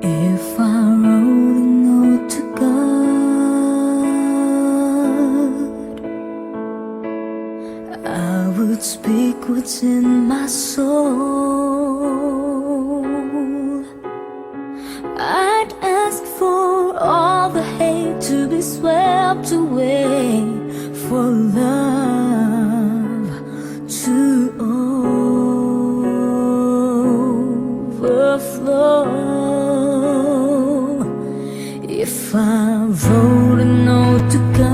If I wrote a note to God, I would speak what's in my soul. I'd ask for all the hate to be swept away, for love to overflow. If I wrote a note to God,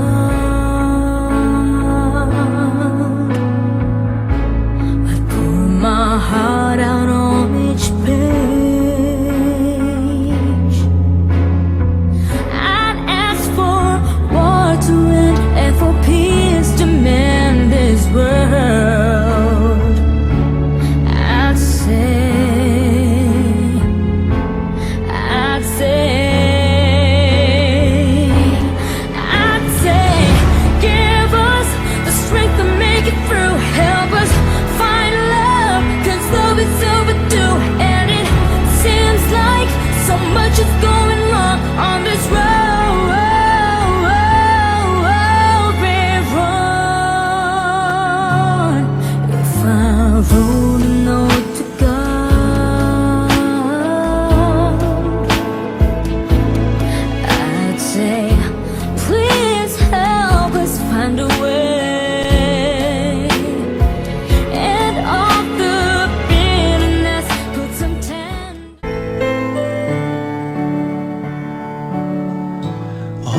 I'd pour my heart out on each page. I'd ask for war to end and for peace to mend this world. I'd say much is going wrong on this road. We're on. If I wrote a note to God, I'd say, please help us find a way, and all the bitterness put some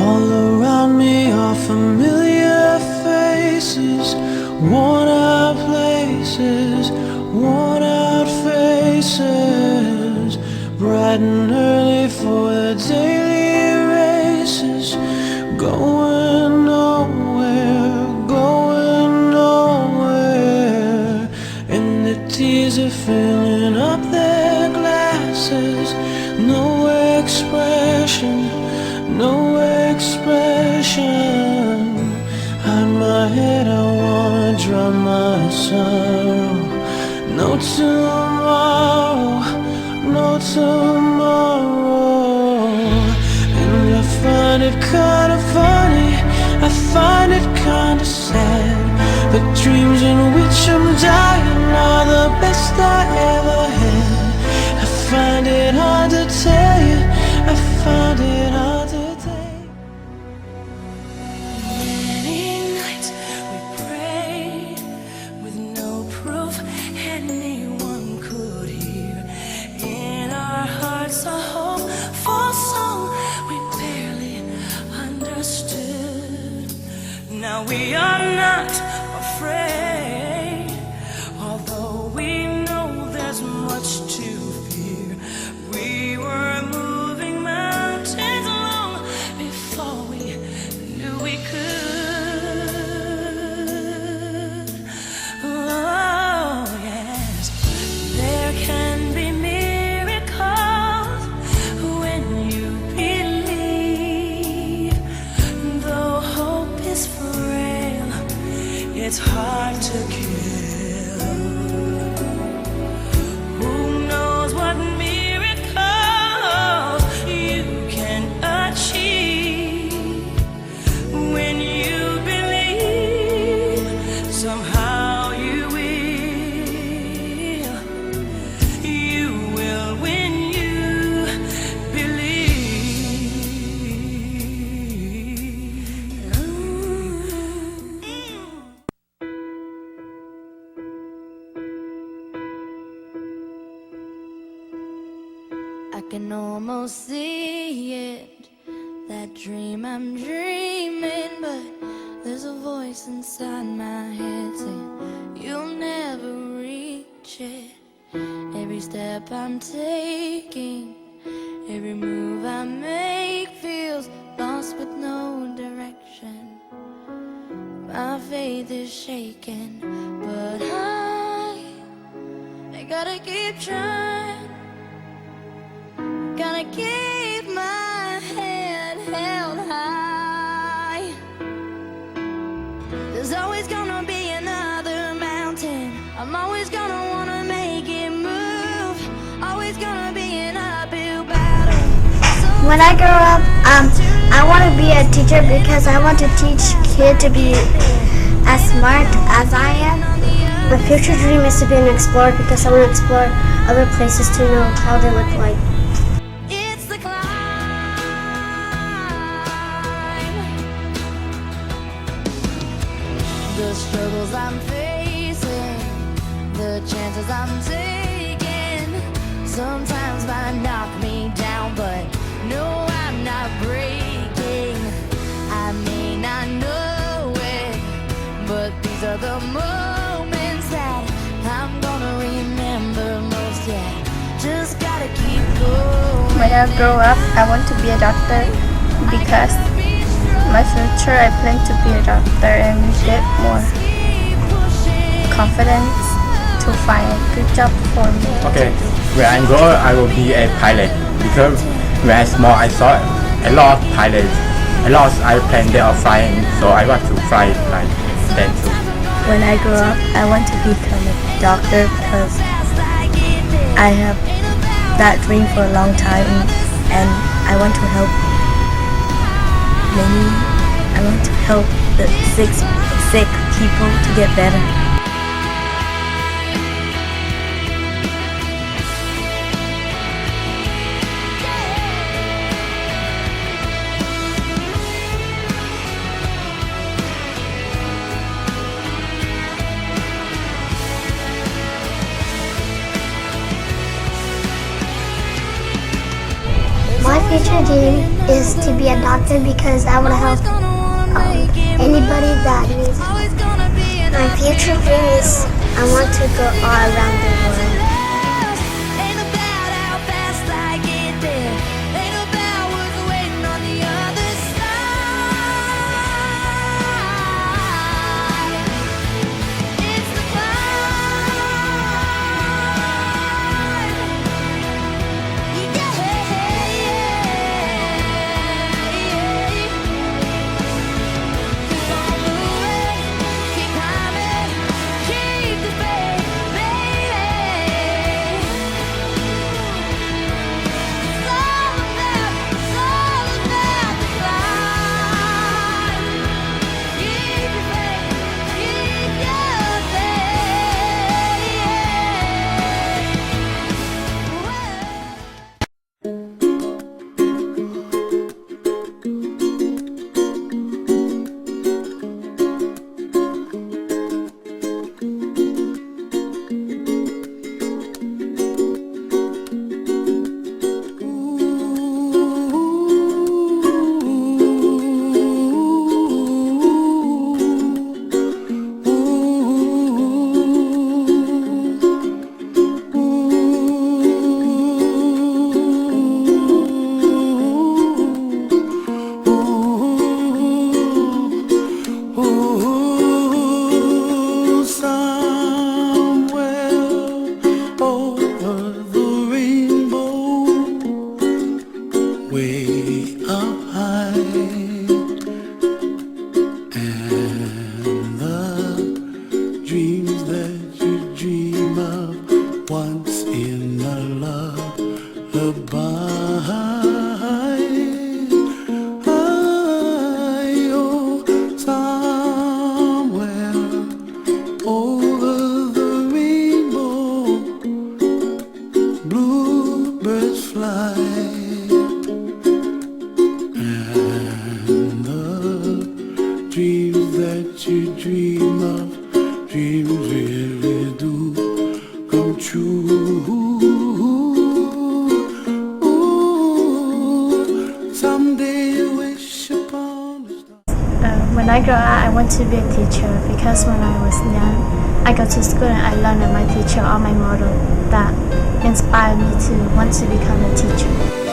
All around me are familiar faces, worn out places, worn out faces, bright and early for the daily races, going nowhere, and the tears are filling up their glasses, no expression, no expression. Hide my head, I wanna drown my sorrow. No tomorrow, no tomorrow. And I find it kinda funny, I find it kinda sad. The dreams in which I'm dying are the best I ever had. I find it hard to tell you, I find it hard to take. Many nights we prayed with no proof anyone could hear. In our hearts a hopeful song we barely understood. Now we are not afraid, although we know there's much to fear. almost see it, that dream I'm dreaming, but there's a voice inside my head saying you'll never reach it. Every step I'm taking, every move I make feels lost with no direction. My faith is shaking, but I gotta keep trying. Gotta keep my head held high. There's always gonna be another mountain. I'm always gonna wanna make it move. Always gonna be an uphill battle. When I grow up, I want to be a teacher because I want to teach kids to be as smart as I am. My future dream is to be an explorer because I want to explore other places to know how they look like. It's the climb. The struggles I'm facing, the chances I'm taking, sometimes might knock me down, but no, I'm not breaking. I may not know it, but these are the moments that I'm gonna remember most. Yeah, just gotta keep going. When I grow up, I want to be a doctor because my future I plan to be a doctor and get more confidence to find a good job for me. Okay, when I grow up, I will be a pilot because when I was small, I saw a lot of pilots, a lot of airplanes they are flying, so I want to fly like them too. When I grow up, I want to become a doctor because I have that dream for a long time and I want to help the sick people to get better. My future dream is to be a doctor because I want to help anybody that needs it. My future dream is I want to go all around the world. Ain't about how fast I get there. Ain't about what's waiting on the other side. It's the Keep on moving, keep climbing, keep the faith, baby. It's all about the climb. Keep your faith, keep your faith. Ooh, somewhere over the rainbow, way up high, and the dreams that you dream of once in a lullaby. Over the rainbow, bluebirds fly, I grow up, I want to be a teacher because when I was young, I go to school and I learned that my teacher are my model that inspired me to want to become a teacher.